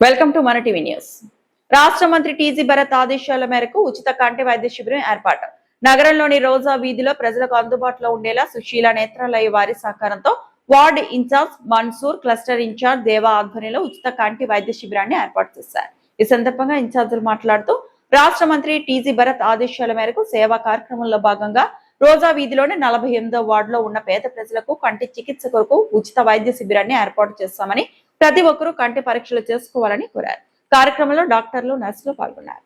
Welcome to మన TV news. రాష్ట్ర మంత్రి టీజీ భరత్ ఆదేశాల మేరకు ఉచిత కంటి వైద్య శిబిరం ఏర్పాటు. నగరంలోని రోజా వీధిలో ప్రజలకు అందుబాటులో ఉండేలా సుశీల నేత్రాలయ వారి సహకారంతో ward incharge Mansoor, cluster incharge Deva ఆధ్వర్యంలో ఉచిత కంటి వైద్య శిబిరాన్ని ఏర్పాటు చేశారు. ఈ సందర్భంగా ఇన్ఛార్జీలు మాట్లాడుతూ రాష్ట్ర మంత్రి టీజీ భరత్ ఆదేశాల మేరకు సేవా కార్యక్రమంలో భాగంగా రోజా వీధిలోని 48వ వార్డులో ఉన్న పేద ప్రజలకు కంటి చికిత్స కొరకు ఉచిత వైద్య శిబిరాన్ని ఏర్పాటు చేస్తామని, ప్రతి ఒక్కరూ కంటి పరీక్షలు చేసుకోవాలని కోరారు. కార్యక్రమంలో డాక్టర్లు, నర్సులు పాల్గొన్నారు.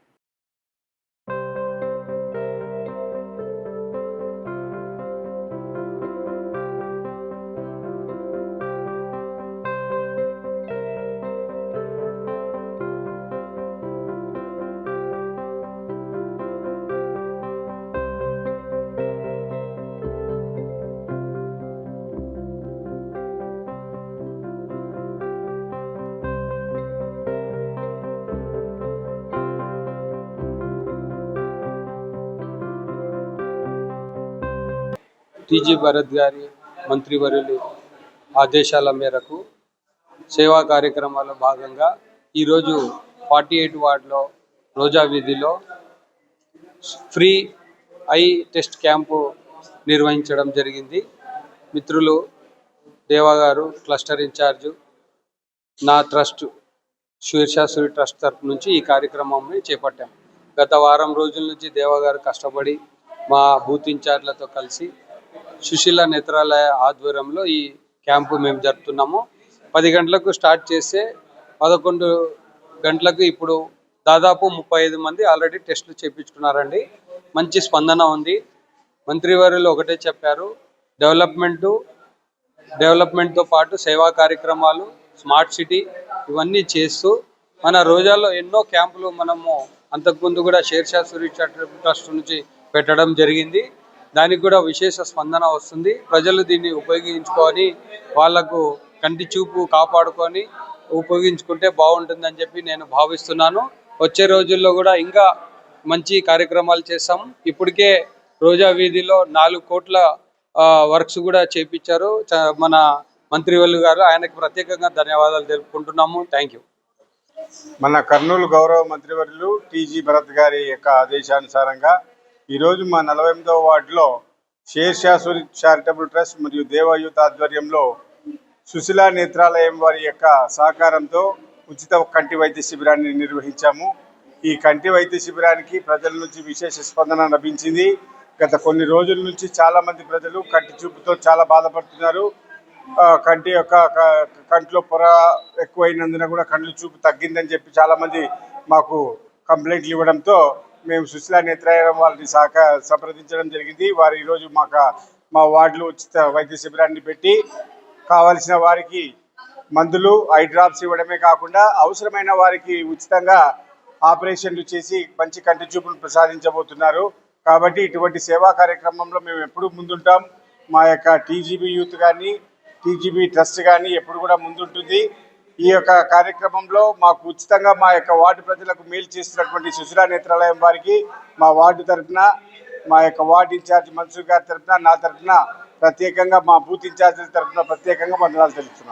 టీజీ భరత్ గారి మంత్రివర్యులు ఆదేశాల మేరకు సేవా కార్యక్రమాల్లో భాగంగా ఈరోజు 48 వార్డులో రోజా వీధిలో ఫ్రీ ఐ టెస్ట్ క్యాంపు నిర్వహించడం జరిగింది. మిత్రులు దేవా గారు, క్లస్టర్ ఇన్ఛార్జు, నా ట్రస్ట్ శీర్షాసురి ట్రస్ట్ తరఫు నుంచి ఈ కార్యక్రమాన్ని చేపట్టాం. గత వారం రోజుల నుంచి దేవా గారు కష్టపడి మా బూత్ ఇన్ఛార్జ్లతో కలిసి సుశీల నేత్రాలయ ఆధ్వర్యంలో ఈ క్యాంపు మేము జరుపుతున్నాము. 10 గంటలకు స్టార్ట్ చేస్తే 11 గంటలకు ఇప్పుడు దాదాపు 35 మంది ఆల్రెడీ టెస్టులు చేయించుకున్నారండి. మంచి స్పందన ఉంది. మంత్రివర్యులు ఒకటే చెప్పారు, డెవలప్మెంట్తో పాటు సేవా కార్యక్రమాలు, స్మార్ట్ సిటీ ఇవన్నీ చేస్తూ మన రోజాల్లో ఎన్నో క్యాంపులు మనము అంతకుముందు కూడా శీర్షాసురి ట్రస్ట్ నుంచి పెట్టడం జరిగింది. దానికి కూడా విశేష స్పందన వస్తుంది. ప్రజలు దీన్ని ఉపయోగించుకొని వాళ్లకు కంటి చూపు కాపాడుకొని ఉపయోగించుకుంటే బాగుంటుందని చెప్పి నేను భావిస్తున్నాను. వచ్చే రోజుల్లో కూడా ఇంకా మంచి కార్యక్రమాలు చేస్తాం. ఇప్పటికే రోజా వీధిలో 4 కోట్ల వర్క్స్ కూడా చేపించారు మన మంత్రివర్యులు గారు. ఆయనకు ప్రత్యేకంగా ధన్యవాదాలు తెలుపుకుంటున్నాము. Thank you. మన కర్నూలు గౌరవ మంత్రివర్యులు టీజీ భరత్ గారి యొక్క ఆదేశానుసారంగా ఈరోజు మా 48వ వార్డులో శేషాసురి చారిటబుల్ ట్రస్ట్ మరియు దేవయూత్ ఆధ్వర్యంలో సుశీల నేత్రాలయం వారి యొక్క సహకారంతో ఉచిత కంటి వైద్య శిబిరాన్ని నిర్వహించాము. ఈ కంటి వైద్య శిబిరానికి ప్రజల నుంచి విశేష స్పందన లభించింది. గత కొన్ని రోజుల నుంచి చాలామంది ప్రజలు కంటి చూపుతో చాలా బాధపడుతున్నారు. కంటిలో పొర ఎక్కువైనందున కూడా కంటి చూపు తగ్గిందని చెప్పి చాలామంది మాకు కంప్లైంట్లు ఇవ్వడంతో మేము సుశీల నేత్రాలయం వారిని సంప్రదించడం జరిగింది. వారు ఈరోజు మా వార్డులో ఉచిత వైద్య శిబిరాన్ని పెట్టి కావలసిన వారికి మందులు, ఐ డ్రాప్స్ ఇవ్వడమే కాకుండా అవసరమైన వారికి ఉచితంగా ఆపరేషన్లు చేసి మంచి కంటి చూపును ప్రసాదించబోతున్నారు. కాబట్టి ఇటువంటి సేవా కార్యక్రమంలో మేము ఎప్పుడూ ముందుంటాం. మా యొక్క టీజీబీ యూత్ కానీ, టీజీబీ ట్రస్ట్ కానీ ఎప్పుడు కూడా ముందుంటుంది. ఈ యొక్క కార్యక్రమంలో మాకు ఉచితంగా మా యొక్క వార్డు ప్రజలకు మేలు చేస్తున్నటువంటి సుశీల నేత్రాలయం వారికి మా వార్డు తరఫున, మా యొక్క వార్డు ఇన్ఛార్జ్ మన్సూర్ గారి తరఫున, నా తరఫున ప్రత్యేకంగా, మా బూత్ ఇన్ఛార్జీల తరఫున ప్రత్యేకంగా వందనాలు తెలుపుతున్నాను.